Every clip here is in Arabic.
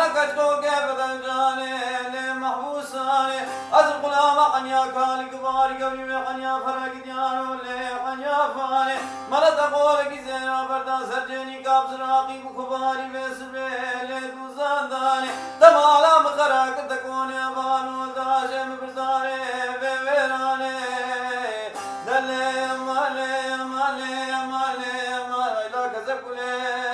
ملكت كيف تنجاني لمحبوساني أزل غلام حنيا كالك بارك قبلي حنيا فرق ديانو لي حنيا فاني ملت أقولك زينا بردا سرجني كابس راقي بكباري بسبيلي دوزان داني تمالا مخراك تكوني بانو داشي مبرداني بيراني دلي مالي مالي مالي مالي لا كزبكولي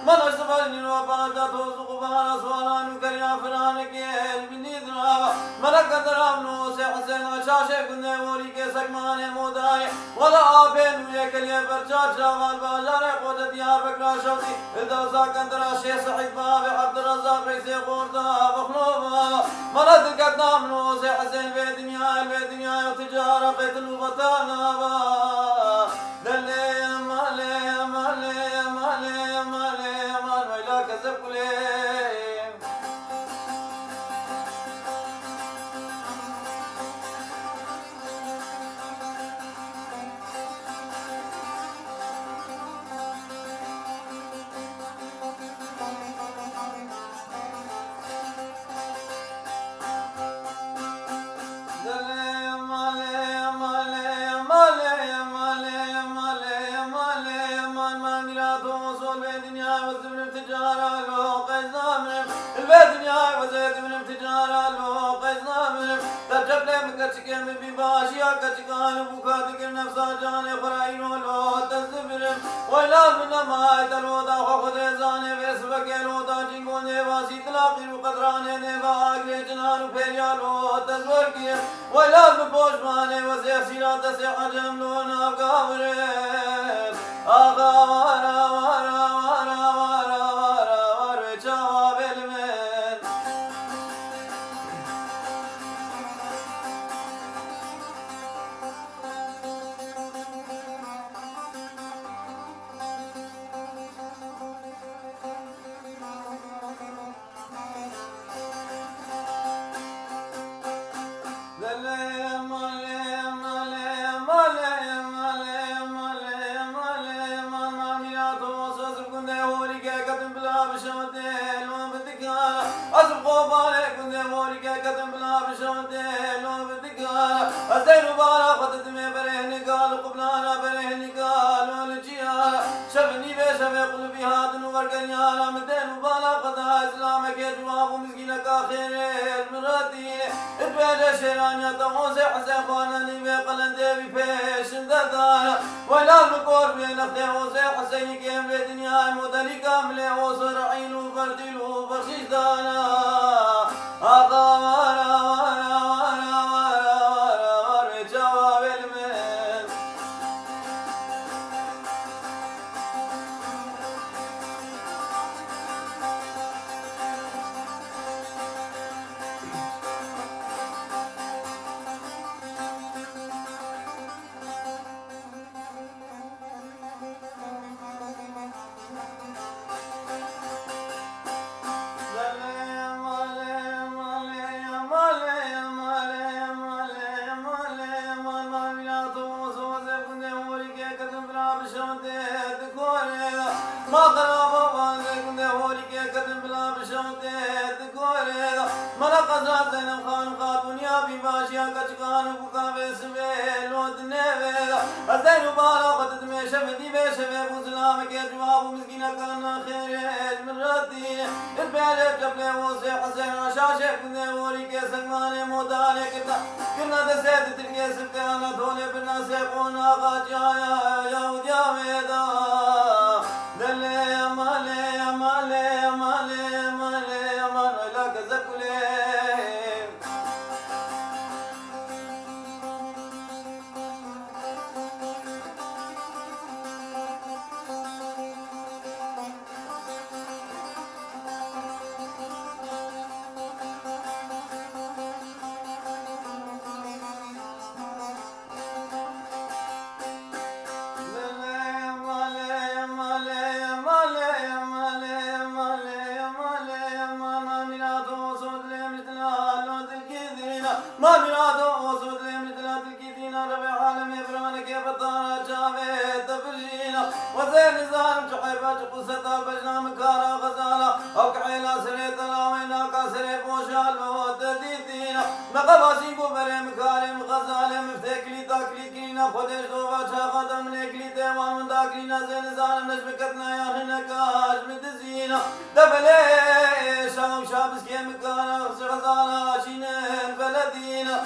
من أشتغل وبعد توزق بارا سوالان كريا فرانك بني دراوا ملك درام نو سے حسین شاشے گنے وری کے سگمان مودائے ولا آبن ويكلي برچا جوان بازار قوت دیار بکرا شوتی دوزا کندرا شیخ سعید باب عبد الرزاق رئیس قردا بخلوبا ملد قدام نو سے حسین بے دنیا تجارہ قتل وطنا با دلے مالے مالے مالے مالے مان ویلا کذب کلے كم بباشيا كتكان بكاتك النفس جان خراين ولو تزبر ولا من ما تلودا خد زان بسبك لودا جنون واسي تلاقي قدران نبا جنان فيالو تزور ولا بوش مان وسيسيرا تسعجم لون غاور اغا وارا وارا وارا وارا وارا وارا جواب المن الزين بارا خدت من برهن قال قبلانا برهن قالوا لجيانا شفني بشف قلبي هاد ورقنيانا مدين بارا خدا اسلامك جواب مسكينك خير مراتي اتباجا شيرانيا تموسي حسين خواناني بقلن ديبي بيشن دانا ولا المقور بين اختي وسي حسين كيم بدنيا مدلي كامله وصر عينو بردلو بخشيش دانا هذا ورا ورا ورا ورا جواب المن ما خراب وانك نهورك كتب بلا بشوتت كوريدا ملا قزا زينب خان خاتون يا بباشيا كچكان بكا بسبه لود نيدا زين بالا قدت میں شفدي بشبه مسلم کے جواب مسکین کنا خیر من ردی البال جبل وسع حسين شاشه نهورك سگمان مودال کتا کنا دسد تلگے سبتانا دھولے بنا سے کونا غاجایا یہودیا ویدا دلي مالي مالي مالي مالي مان ولا كزكولي وزين زان جحيفة قصة البجنا مكارا غزالة أو كحيلا سريت لاوينا كاسري بوشال بوات ديدينا مقباسي كبري مكاري مغزالي مفتكلي تاكلي كينا خدش دوبا شاقا نكلي ديوان من داكلينا زين زان نجبكتنا يا هنكاش مدزينا دبلي شاو شابس كي مكارا غزالة شينين بلدينا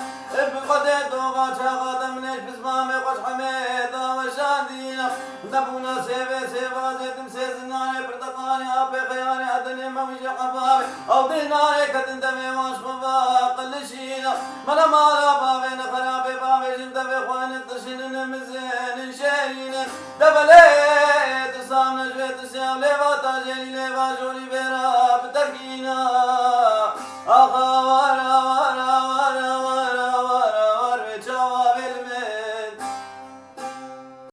بقدر دوبا شاقا نجب بسمامي خوش حميدا وشاندينا دبونا سيبه سيبا زيتم سيزناني برتقاني أبي خياني أدني ممشي قبابي أو ديناري كتن دمي واش مباق اللشينا منا مالا بابي نخرابي بابي جنت بخوان التشنين مزين شيرين دبلي تسام نجوي تسام ليبا تاجيني ليبا جولي بيرا بتركينا